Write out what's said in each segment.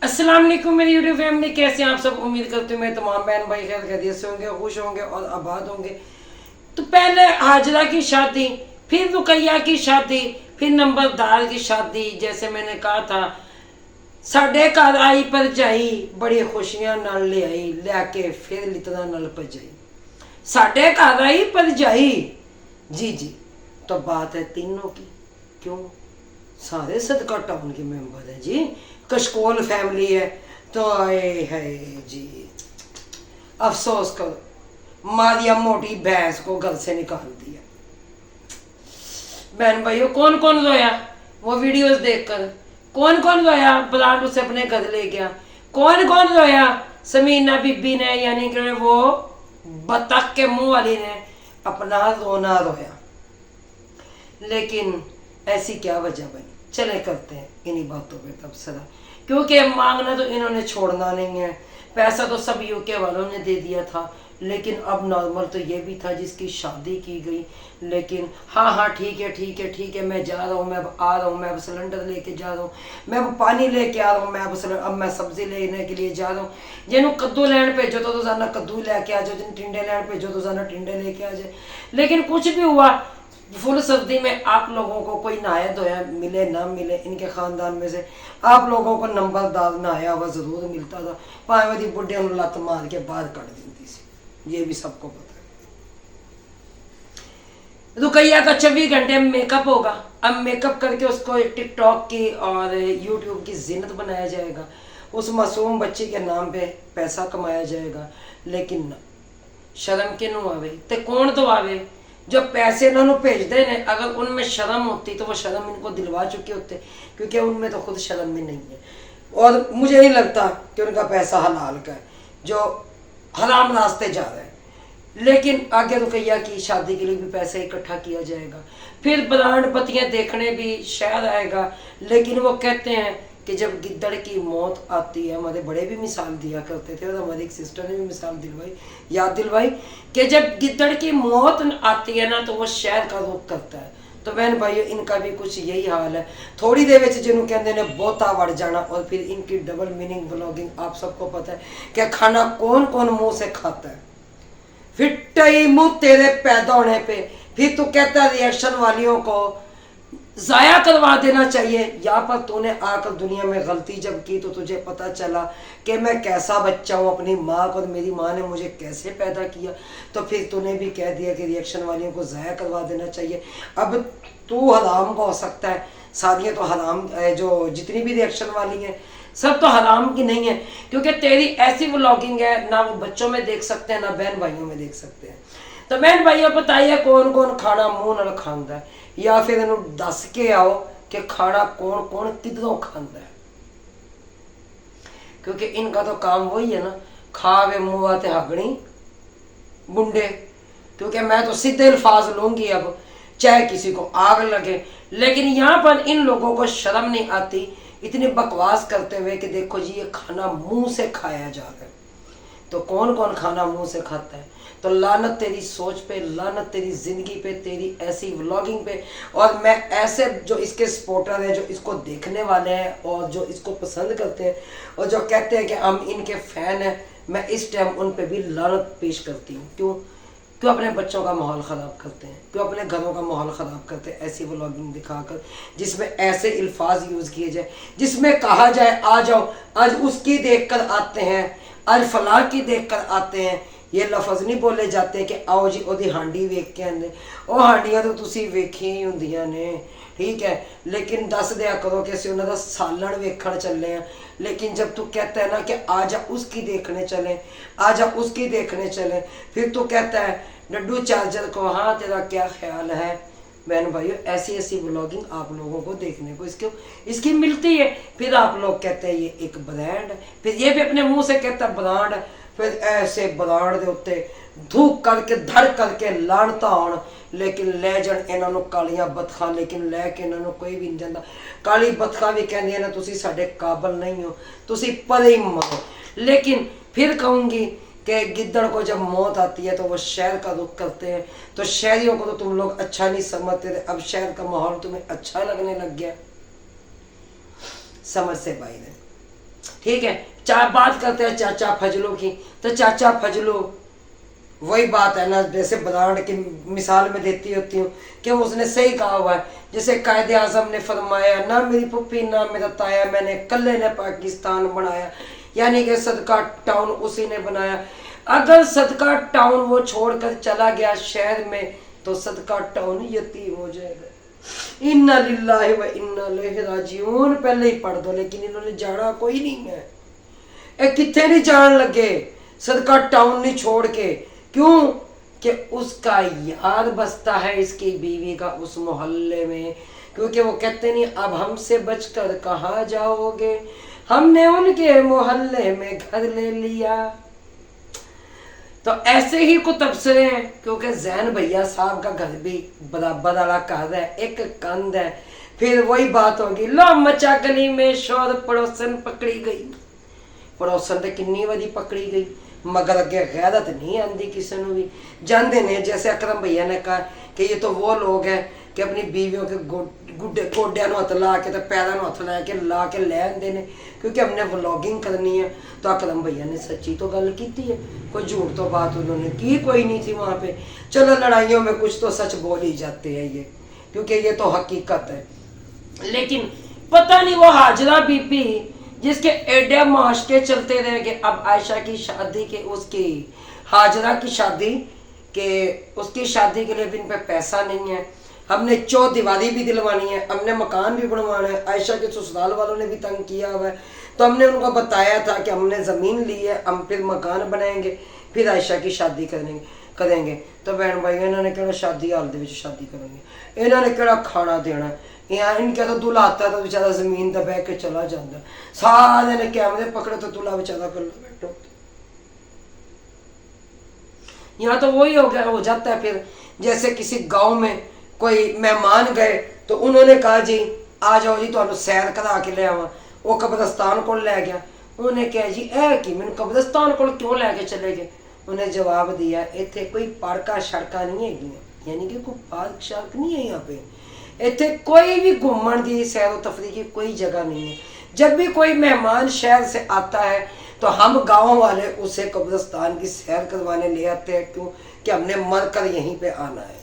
अस्सलाम वालेकुम मेरी यूट्यूब फैमिली, कैसे हैं आप सब। उम्मीद करती हूँ मैं तमाम बहन भाई खैर खैरियत से होंगे, खुश होंगे और आबाद होंगे। तो पहले हाजरा की शादी, फिर रुकैया की शादी, फिर नंबरदार की शादी। जैसे मैंने कहा था, साढ़े घर आई पर जाई, बड़ी खुशियां नाल ले आई, लैके फिर लितना नाल भजाई। साढ़े घर आई पर जाई, जी जी। तो बात है तीनों की। क्यों? सारे सदका टाउन के मेंबर हैं जी, कशकोल फैमिली है। तो आए है जी, अफसोस करो, मारिया मोटी भैंस को घर से निकाल दिया। बहन भाइयों, कौन कौन रोया वो वीडियोस देखकर? कौन कौन रोया ब्रांड उसे अपने घर ले गया? कौन कौन रोया समीना बीबी ने, यानी कि वो बतख के मुंह वाली ने अपना रोना रोया? लेकिन ऐसी क्या वजह बनी? चले करते हैं इन्हीं बातों पे तबसरा, क्योंकि मांगना तो इन्होंने छोड़ना नहीं है। पैसा तो सब यूके वालों ने दे दिया था, लेकिन अब नॉर्मल तो ये भी था जिसकी शादी की गई। लेकिन हाँ हाँ ठीक है ठीक है ठीक है, मैं जा रहा हूँ, मैं अब आ रहा हूँ, मैं अब सिलेंडर लेके जा रहा हूँ, मैं अब पानी लेके आ रहा हूँ, मैं अब मैं सब्जी लेने के लिए जा रहा हूँ। जिन्हों कद्दू लैन भेजो तो रोजाना कद्दू लेके आ जाओ, जिन टिंडे लैन भेजो तो रोजाना टिंडे लेके आ जाए। लेकिन कुछ भी हुआ, फुल सर्दी में आप लोगों को कोई नहाया धोया मिले ना मिले, इनके खानदान में से आप लोगों को नंबरदार नहाया हुआ जरूर मिलता था। पावे दी बुढ़े लत मार के बाहर कट देती थी, ये भी सबको पता है। रुकैया का 24 घंटे में मेकअप होगा। अब मेकअप करके उसको टिकटॉक की और यूट्यूब की जिन्नत बनाया जाएगा, उस मासूम बच्ची के नाम पे पैसा कमाया जाएगा। लेकिन शर्म किनू आवे ते कौन तो आवे? जो पैसे इन्होंने भेजते हैं, अगर उनमें शर्म होती तो वो शर्म इनको दिलवा चुके होते, क्योंकि उनमें तो खुद शर्म भी नहीं है। और मुझे नहीं लगता कि उनका पैसा हलाल का है, जो हराम रास्ते जा रहे हैं। लेकिन आगे रुकैया की शादी के लिए भी पैसे इकट्ठा किया जाएगा, फिर ब्रांड पतियाँ देखने भी शहर आएगा। लेकिन वो कहते हैं कि जब गिद्दड़ की मौत आती है, हमारे बड़े भी मिसाल दिया करते थे और हमारी एक सिस्टर ने भी मिसाल दिलवाई, याद दिलवाई, कि जब गिद्दड़ की मौत आती है ना तो वो शहर का रुख करता है। तो बहन भाइयों, इनका भी कुछ यही हाल है। थोड़ी देर में जिन्होंने कहते हैं बोता बढ़ जाना, और फिर इनकी डबल मीनिंग ब्लॉगिंग आप सबको पता है कि खाना कौन कौन मुंह से खाता है। फिर मुंह तेरे पैदा होने पे फिर तू कहता है रिएक्शन वालियों को ज़ाया करवा देना चाहिए। यहाँ पर तूने आकर दुनिया में गलती जब की तो तुझे पता चला कि मैं कैसा बच्चा हूँ, अपनी माँ को और मेरी माँ ने मुझे कैसे पैदा किया, तो फिर तूने भी कह दिया कि रिएक्शन वालियों को ज़ाया करवा देना चाहिए। अब तू हराम का हो सकता है, सारियाँ तो हराम, जो जितनी भी रिएक्शन वाली हैं सब तो हराम की नहीं है, क्योंकि तेरी ऐसी व्लॉगिंग है ना वो बच्चों में देख सकते हैं ना बहन भाइयों में देख सकते हैं। तो बहन भाइयों बताइए कौन कौन खाना मुँह नाल खांदा है, या फिर इन्हों दस के आओ कि खाना कौन कौन किधरों खांदा है। क्योंकि इनका तो काम वही है ना, खावे मुँह ते हगनी बुंडे। क्योंकि मैं तो सीधे अल्फाज लूंगी अब, चाहे किसी को आग लगे। लेकिन यहाँ पर इन लोगों को शर्म नहीं आती इतनी बकवास करते हुए कि देखो जी ये खाना मुंह से खाया जा रहा है। तो कौन कौन खाना मुंह से खाता है? तो लानत तेरी सोच पे, लानत तेरी जिंदगी पे, तेरी ऐसी व्लॉगिंग पे। और मैं ऐसे जो इसके सपोर्टर हैं, जो इसको देखने वाले हैं और जो इसको पसंद करते हैं और जो कहते हैं कि हम इनके फैन हैं, मैं इस टाइम उन पे भी लानत पेश करती हूँ। क्यों? क्यों अपने बच्चों का माहौल ख़राब करते हैं? क्यों अपने घरों का माहौल ख़राब करते हैं ऐसी व्लॉगिंग दिखाकर, जिसमें ऐसे अल्फाज यूज़ किए जाए, जिसमें कहा जाए आ जाओ आज उसकी देखकर आते हैं, आज फलां की देखकर आते हैं। ये लफज नहीं बोले जाते कि आओ जी ओदी हांडी वेख के आंदे। ਉਹ ਹਾਂਡੀਆਂ तो तुसी वेखियां ही ਹੁੰਦੀਆਂ ने, ठीक है। लेकिन दस दिया करो कि असं उन्होंने सालन वेखण चले हैं। लेकिन जब तू कहता है ना कि आजा उसकी देखने चले, आजा उसकी देखने चले, फिर तू कहता है डड्डू चार्जर को हाँ तेरा क्या ख्याल है। बहन भाइयों, ऐसी ऐसी व्लॉगिंग आप लोगों को देखने को इसकी मिलती है। फिर आप लोग कहते हैं ये एक ब्रांड है, फिर ये भी अपने मुंह से कहता है ब्रांड है। फिर ऐसे ब्रांड के उत्ते धूक करके धड़ करके लानता होण, लेकिन लै जाण इन्हों कालियां बतखां, लेकिन लैके इन्हों कोई भी नहीं जाता। काली बतखां भी कहदियां ने तुसी साडे काबल नहीं हो, तुसी परे ही मरो। लेकिन फिर कहूँगी कि गिद्दड़ को जब मौत आती है तो वो शहर का रुख करते हैं। तो शहरियों को तो तुम लोग अच्छा नहीं समझते थे, अब शहर का माहौल तुम्हें अच्छा लगने लग गया। समझ से बाहर है। ठीक है। बात करते हैं चाचा फजलों की, तो चाचा फजलो वही बात है ना, जैसे ब्रांड की मिसाल में देती होती हूँ कि उसने सही कहा हुआ है। जैसे कायदे आजम ने फरमाया, ना मेरी पुप्पी ना मेरा ताया, मैंने कल्ले ने पाकिस्तान बनाया, यानी कि सदका टाउन उसी ने बनाया। अगर सदका टाउन वो छोड़कर चला गया शहर में तो सदका टाउन यतीम हो जाएगा। इन्ना लिल्लाहि व इन्ना इलैहि राजिऊन पहले ही पढ़ दो, लेकिन इन्होंने जाना कोई नहीं है। ए कितने नहीं जान लगे सदका टाउन नहीं छोड़ के, क्यों कि उसका यार बसता है इसकी बीवी का उस मोहल्ले में, क्योंकि वो कहते नहीं अब हमसे बचकर कहाँ जाओगे, हमने उनके मोहल्ले में घर ले लिया। तो ऐसे ही कुछ तबसरे हैं, क्योंकि जैन भैया साहब का घर भी बराबर वाला घर है, एक कंध है। फिर वही बात होगी, लो मचा गली में शोर, पड़ोसन पकड़ी गई। पड़ोसन तो किन्नी बड़ी पकड़ी गई, मगर अगे गैरत नहीं आती किसी ने भी। जानते ने जैसे अकरम भैया ने कहा कि ये तो वो लोग हैं कि अपनी बीवियों के गुड्डे गोड्या हथ ला के, पैरों हथ ला के ले आते हैं, क्योंकि हमने व्लॉगिंग करनी है। तो अकरम भैया ने सच्ची तो गल की है, कोई झूठ तो बात उन्होंने की कोई नहीं थी वहाँ पे। चलो लड़ाइयों में कुछ तो सच बोल ही जाते हैं ये, क्योंकि ये तो हकीकत है। लेकिन पता नहीं वो हाजरा बीबी जिसके एडे माशके चलते रह गए, अब आयशा की शादी के, उसकी हाजरा की शादी के, उसकी शादी के लिए भी इन पे पैसा नहीं है। हमने चौदीवारी भी दिलवानी है, हमने मकान भी बनवाना है। आयशा के ससुराल वालों ने भी तंग किया हुआ है, तो हमने उनको बताया था कि हमने ज़मीन ली है, हम फिर मकान बनाएंगे, फिर आयशा की शादी करेंगे। तो बहन भाई इन्होंने कहना शादी हाल दे शादी करेंगे, इन्होंने कहना खाना देना, यहाँ इनका तो दूल्हा आता है तो बेचारा जमीन दबा के चला जाता, सारे ने कैमरे पकड़े तो दूल्हा बेचारा कर बैठो। यहाँ तो वही हो जाता है। फिर जैसे किसी गांव में कोई मेहमान गए तो उन्होंने कहा जी आ जाओ जी तो सैर करा के ले आवा, वो कब्रस्तान को ले गया। उन्होंने कहा जी ऐ कि मैंने कब्रस्तान को क्यों लैके चले गए। उन्हें जवाब दिया इतने कोई पार्का सड़क नहीं है, यानी कि कोई पार्क शार्क नहीं है यहाँ पे, इतने कोई भी घूमने की सैर व तफरी की कोई जगह नहीं है। जब भी कोई मेहमान शहर से आता है तो हम गाँव वाले उसे कब्रिस्तान की सैर करवाने ले आते हैं, क्यों कि हमने मर कर यहीं पे आना है।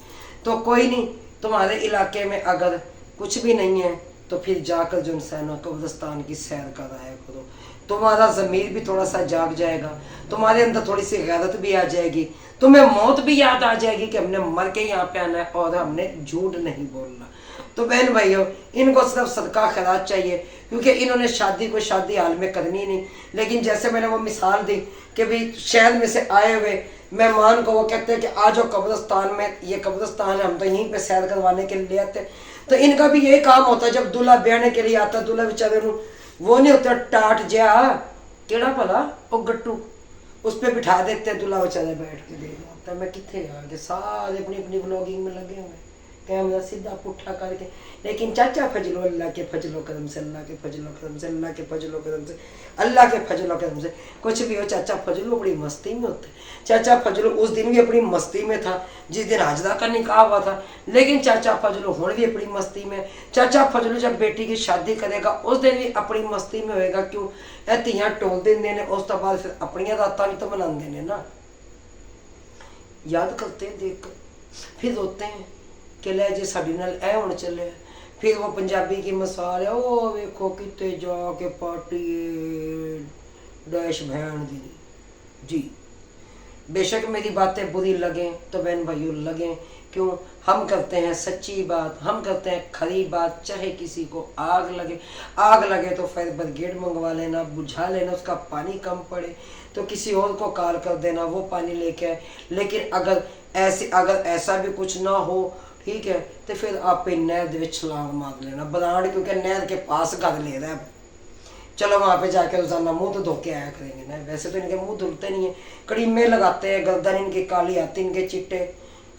तो कोई नहीं, तुम्हारे इलाके में अगर कुछ भी नहीं है तो फिर जाकर जो इंसान कब्रिस्तान की सैर कराया करो, तुम्हारा ज़मीर भी थोड़ा सा जाग जाएगा, तुम्हारे अंदर थोड़ी सी गैरत भी आ जाएगी, तुम्हें मौत भी याद आ जाएगी कि हमने मर के यहाँ पे आना है और हमने झूठ नहीं बोलना। तो बहन भाइयों इनको सिर्फ सदका खैरात चाहिए, क्योंकि इन्होंने शादी को शादी हाल में करनी नहीं। लेकिन जैसे मैंने वो मिसाल दी कि भाई शहर में से आए हुए मेहमान को वो कहते हैं कि आ जाओ कब्रिस्तान में, ये कब्रिस्तान है, हम तो यहीं पे सैर करवाने के लिए आते हैं। तो इनका भी यही काम होता है, जब दूल्हा ब्याहने के लिए आता, दूल्हा बेचारे वो नहीं होता टाट जा केड़ा भला वो गट्टू, उस पर बिठा देते हैं, दूल्हा बेचारे बैठ के देख रहा मैं कितने आ गए, सारे अपनी अपनी व्लॉगिंग में लगे हुए, कैमरा सीधा पुट्ठा करके। लेकिन चाचा फजलो अल्लाह के फजलो करम से, अल्लाह के फजलो करम से, अल्लाह के फजलो करम से, अल्लाह के फजलो करम से कुछ भी हो, चाचा फजलो बड़ी मस्ती में होते। चाचा फजलो उस दिन भी अपनी मस्ती में था जिस दिन हाजरा का निकाह हुआ था, लेकिन चाचा फजलो हुण भी अपनी मस्ती में। चाचा फजलो जब बेटी की शादी करेगा उस दिन भी अपनी मस्ती में होएगा, क्यों ए धीयां टोल देंदे ने, उस तो बाद फिर अपनी रातां भी तो मनांदे ने ना, याद करते हैं देख कर, फिर रोते हैं कि ले जे साडी नाल ऐ होण चले। फिर वो पंजाबी की मिसाल है, ओ वेखो किते जाके पार्टी डैश बहन दी जी। बेशक मेरी बातें बुरी लगें तो बहन भाइयों लगें, क्यों हम करते हैं सच्ची बात, हम करते हैं खरी बात, चाहे किसी को आग लगे तो फायर ब्रिगेड मंगवा लेना, बुझा लेना, उसका पानी कम पड़े तो किसी और को कॉल कर देना, वो पानी लेके आए। लेकिन अगर ऐसा भी कुछ ना हो, ठीक है, तो फिर आप नहर के छलांग मार लेना ब्रांड, क्योंकि नहर के पास घर ले रहा है, चलो वहाँ पे जाके रोजाना मुंह तो धो के आया करेंगे ना। वैसे तो इनके मुंह धुलते नहीं है, कड़ीमे लगाते हैं, गर्दन इनकी काली, हाथ इनके चिट्टे,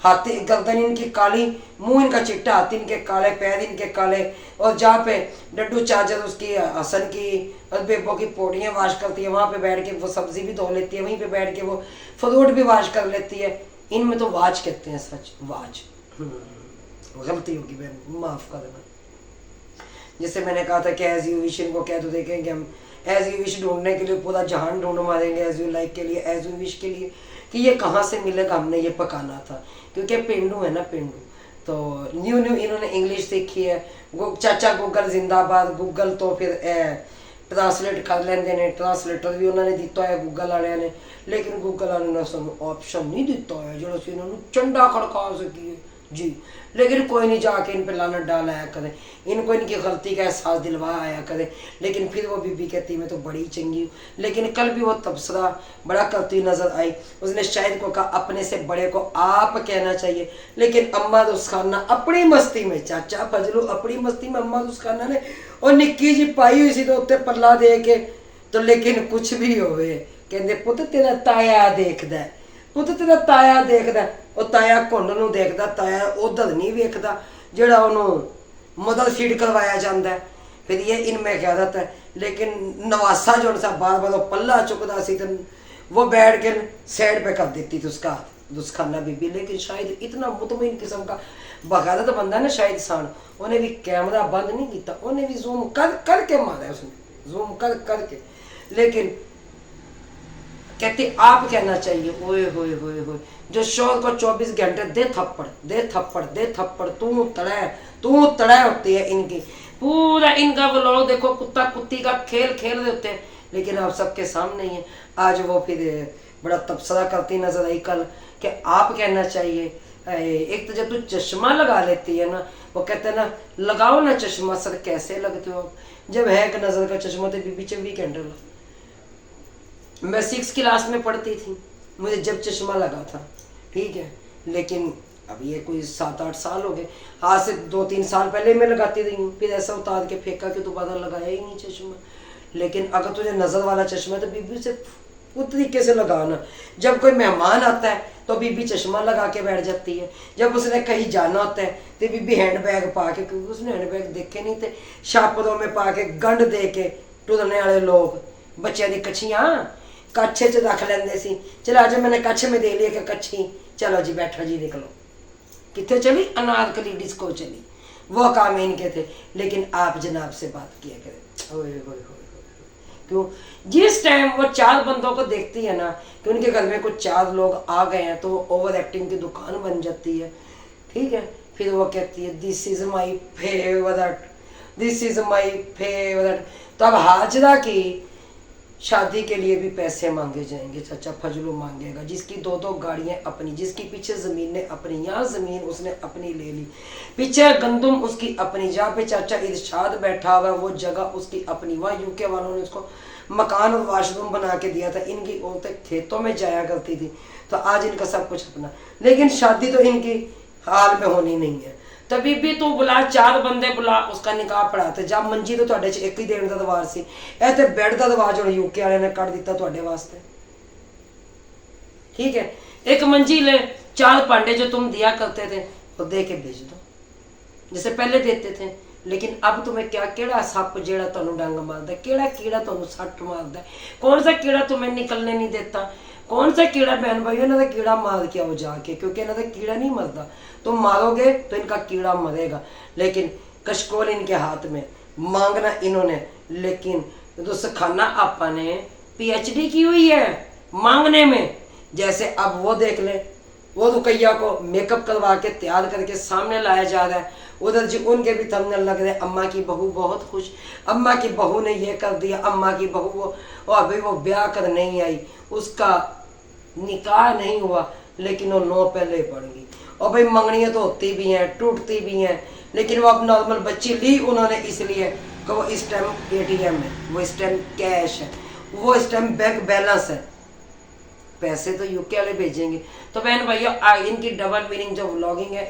हाथी गर्दन इनकी काली, मुंह इनका चिट्टा, हाथ इनके काले, पैर इनके काले। और जहाँ पे डड्डू चाचर उसकी हसन की और बेबो की पोड़ियाँ वाश करती है, वहाँ पे बैठ के वो सब्जी भी धो लेती है, वहीं पे बैठ के वो फ्रूट भी वाश कर लेती है। इनमें तो वाज कहते हैं, सच वाज, गलती होगी बहन माफ़ कर देना। जैसे मैंने कहा था कि एज यू विश, इनको कह तो देखेंगे हम एज यू विश ढूंढने के लिए पूरा जहान ढूंढ मारेंगे, एज यू लाइक के लिए, एज यू विश के लिए, कि ये कहाँ से मिलेगा, हमने ये पकाना था, क्योंकि पेंडू है ना पेंडू। तो न्यू न्यू इन्होंने इंग्लिश सीखी है। चाचा गूगल जिंदाबाद, गूगल तो फिर ट्रांसलेट कर लेंगे ने, ट्रांसलेटर भी उन्होंने दिता है गूगल वाले ने, लेकिन गूगल वाले ने सानू ऑप्शन नहीं दिता है जो असीं इन्होंने चंडा खड़का सकीए जी। लेकिन कोई नहीं, जाके इन पे लानत डाल आया करे, इनको इनकी गलती का एहसास दिलवा आया करे। लेकिन फिर वो बीबी कहती मैं तो बड़ी चंगी हूँ। लेकिन कल भी वो तबसरा बड़ा करती नजर आई। उसने शायद को कहा अपने से बड़े को आप कहना चाहिए, लेकिन अम्मा रुस्खाना अपनी मस्ती में, चाचा फजलू अपनी मस्ती में, अम्मा रुस्खाना ने और निक्की जी पाई हुई सी तो उत्ते पल्ला दे के। तो लेकिन कुछ भी होवे कहते पुत तेरा ताया देखदा, पुत तेरा ताया देखदा। ਉਹ ਤਾਇਆ ਘੁੰਡ ਨੂੰ ਦੇਖਦਾ, ਤਾਇਆ ਉਧਰ नहीं ਵੇਖਦਾ ਜਿਹੜਾ ਉਹਨੂੰ मदद फीड करवाया जाता है। फिर ये इनमें क़यादत है। लेकिन नवासा जो सा बार बार वो पल्ला चुकता सी तो वो बैठ के साइड पे कर देती थी उसका दुस्खाना बीबी। लेकिन शायद इतना मुतमिन किस्म का बगादत बंदा ना शायद सान, उन्हें भी कैमरा बंद नहीं किया, उन्हें भी जूम कर करके मारा, उसने जूम कर करके। लेकिन कहती आप कहना चाहिए, ओए होए होए होए, जो शोर को 24 घंटे दे थप्पड़ दे थप्पड़ दे थप्पड़, तू तड़े होती है इनकी। पूरा इनका व्लॉग देखो, कुत्ता कुत्ती का खेल खेल रहे होते हैं। लेकिन आप सबके सामने ही है। आज वो फिर बड़ा तबसरा करती नजर आई कल कि आप कहना चाहिए। एक तो जब तू चश्मा लगा लेती है ना, वो कहते हैं ना लगाओ ना चश्मा, सर कैसे लगते हो जब है एक नजर का चश्मा। तो बीबी 24 घंटे लगा। मैं 6 क्लास में पढ़ती थी, मुझे जब चश्मा लगा था, ठीक है। लेकिन अब ये कोई 7-8 साल हो गए, आज से 2-3 साल पहले मैं लगाती रही हूँ। फिर ऐसा उतार के फेंका कि दोबारा लगाया ही नहीं चश्मा। लेकिन अगर तुझे नज़र वाला चश्मा है तो बीबी से उस तरीके से लगाना। जब कोई मेहमान आता है तो बीबी चश्मा लगा के बैठ जाती है। जब उसने कहीं जाना होता है तो बीबी हैंड बैग पा के, क्योंकि उसने हैंड बैग देखे नहीं थे, छापरों में पा के गंढ दे के टुरने वाले लोग बच्चों की कच्छियाँ कच्छे च रख लेंदे सी। चलो आज मैंने कच्छ में दे लिया कि कच्छी, चलो जी बैठो जी निकलो। कितने चली? अनारकली डिस्को चली। वो काम इनके थे। लेकिन आप जनाब से बात किया करें, ओए होए होए, क्यों? जिस टाइम वो 4 बंदों को देखती है ना कि उनके घर में कुछ 4 लोग आ गए हैं तो ओवर एक्टिंग की दुकान बन जाती है, ठीक है। फिर वो कहती है this is my favourite, this is my favourite. तो अब हाजरा की शादी के लिए भी पैसे मांगे जाएंगे। चाचा फजलू मांगेगा, जिसकी 2-2 गाड़ियाँ अपनी, जिसकी पीछे ज़मीनें अपनी, यहाँ ज़मीन उसने अपनी ले ली, पीछे गंदम उसकी अपनी, जहाँ पे चाचा इरशाद बैठा हुआ वो जगह उसकी अपनी। वहाँ यूके वालों ने उसको मकान और वाशरूम बना के दिया था। इनकी औरतें खेतों में जाया करती थी, तो आज इनका सब कुछ अपना। लेकिन शादी तो इनकी हाल में होनी नहीं है। तभी भी तू बुला 4 बंदे बुला, उसका निकाह पढ़ाते जा। मंजी तो ਤੁਹਾਡੇ 'ਚ ਇੱਕ ਹੀ ਦੇਣ ਦਾ ਦਵਾਰ ਸੀ, ਇਹ ਤੇ ਬੈੱਡ ਦਾ ਦਵਾਰ ਹੁਣ यूके वाले ने ਕੱਢ ਦਿੱਤਾ ਤੁਹਾਡੇ वास्ते, ठीक है। एक मंजी ले, 4 पांडे जो तुम दिया करते थे वो दे के भेज दो जैसे पहले देते थे। लेकिन अब तुम्हें क्या केड़ा सप जेड़ा तुहानू डंग मारदा, केड़ा कीड़ा तुहानू सट मारदा, कौन सा कीड़ा तुम्हें निकलने नहीं देता, कौन सा कीड़ा? बहन भाई इन्हों का कीड़ा मार के आओ जाके, क्योंकि इन्हों का कीड़ा नहीं मरता। तुम मारोगे तो इनका कीड़ा मरेगा। लेकिन कशकोल इनके हाथ में, मांगना इन्होंने। लेकिन दोस्त खाना आपा ने PhD की हुई है मांगने में। जैसे अब वो देख ले, वो रुकैया को मेकअप करवा के तैयार करके सामने लाया जा रहा है। उधर जी उनके भी थंबनेल लग रहे, अम्मा की बहू बहुत खुश, अम्मा की बहू ने ये कर दिया, अम्मा की बहू वो, और अभी वो ब्याह कर नहीं आई, उसका निकाह नहीं हुआ, लेकिन वो 9 पहले पड़ गई। और भाई मंगनियाँ तो होती भी हैं, टूटती भी हैं, लेकिन वो अब नॉर्मल बच्ची ली उन्होंने इसलिए कि वो इस टाइम ATM है, वो इस टाइम कैश है, वो इस टाइम बैंक बैलेंस है, पैसे तो यूके वाले भेजेंगे। तो बहन भैया इनकी डबल मीनिंग जो व्लॉगिंग है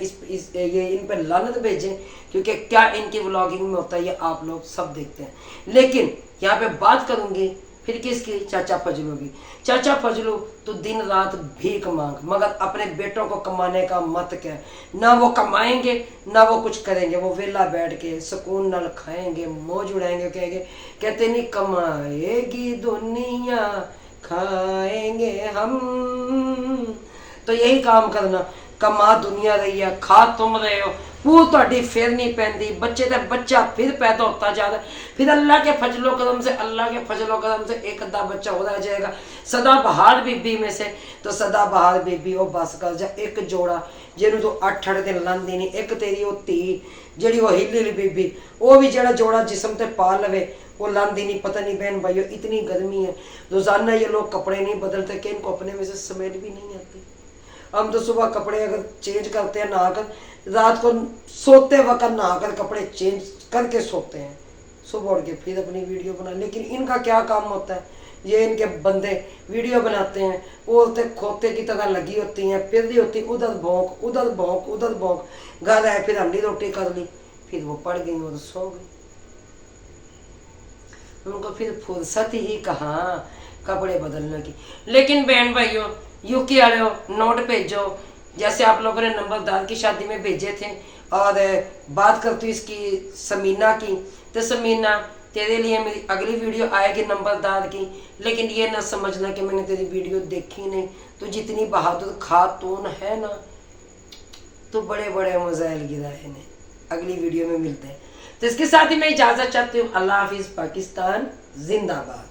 ये इन पर लानत भेजें, क्योंकि क्या इनकी व्लॉगिंग में होता है ये आप लोग सब देखते हैं। लेकिन यहाँ पे बात करूँगी फिर किसकी? चाचा फजलू की। चाचा फजलू तो दिन रात भीख मांग, मगर अपने बेटों को कमाने का मत कह। ना वो कमाएंगे ना वो कुछ करेंगे, वो वेला बैठ के सुकून नाल खाएंगे, मौज उड़ाएंगे, कहेंगे कहते नहीं कमाएगी दुनिया खाएंगे हम। तो यही काम करना, कमा दुनिया रही है, खा तुम रहे हो, वो ਤੁਹਾਡੀ फिर नहीं पैंदी, बच्चे का बच्चा फिर पैदा होता जा रहा है, फिर अल्लाह के फजलो कदम से एक अद्धा बच्चा हो रह जाएगा। सदाबहार बीबी में से तो सदाबहार बीबी वो बस कर जा, एक जोड़ा जिन्हों तो 8 दिन लांदी नहीं, एक तेरी वो धी जी वो हिली बीबी, वो भी जरा जोड़ा जिसम ते पा लवे वो लांदी नहीं। पता नहीं बहन भाइयों, इतनी गर्मी है, रोजाना ये लोग कपड़े नहीं बदलते कि इनको अपने में से स्मेल भी नहीं आती। हम तो सुबह कपड़े अगर चेंज करते हैं नहा कर, रात को सोते वक्त नहा कर कपड़े चेंज करके सोते हैं, सुबह उठ के फिर अपनी वीडियो बना। लेकिन इनका क्या काम होता है, ये इनके बंदे वीडियो बनाते हैं, वो होते खोते की तरह लगी होती हैं, फिर रही होती उधर भौंक उधर भौंक उधर भौंक। घर आए फिर हमने रोटी कर ली, फिर वो पड़ गई और सो गई। उनको फिर फुर्सत ही कहाँ कपड़े बदलने की। लेकिन बहन भाइयों, यूके वाले हो, नोट भेजो, जैसे आप लोगों ने नंबरदार की शादी में भेजे थे। और बात करती हूँ इसकी समीना की, तो समीना तेरे लिए मेरी अगली वीडियो आएगी नंबरदार की, लेकिन ये ना समझना कि मैंने तेरी वीडियो देखी नहीं। तो जितनी बहादुर खातून है ना, तो बड़े बड़े मज़ाइल गिराए ने। अगली वीडियो में मिलते हैं। तो इसके साथ ही मैं इजाज़त चाहती हूँ। अल्लाह हाफिज़। पाकिस्तान जिंदाबाद।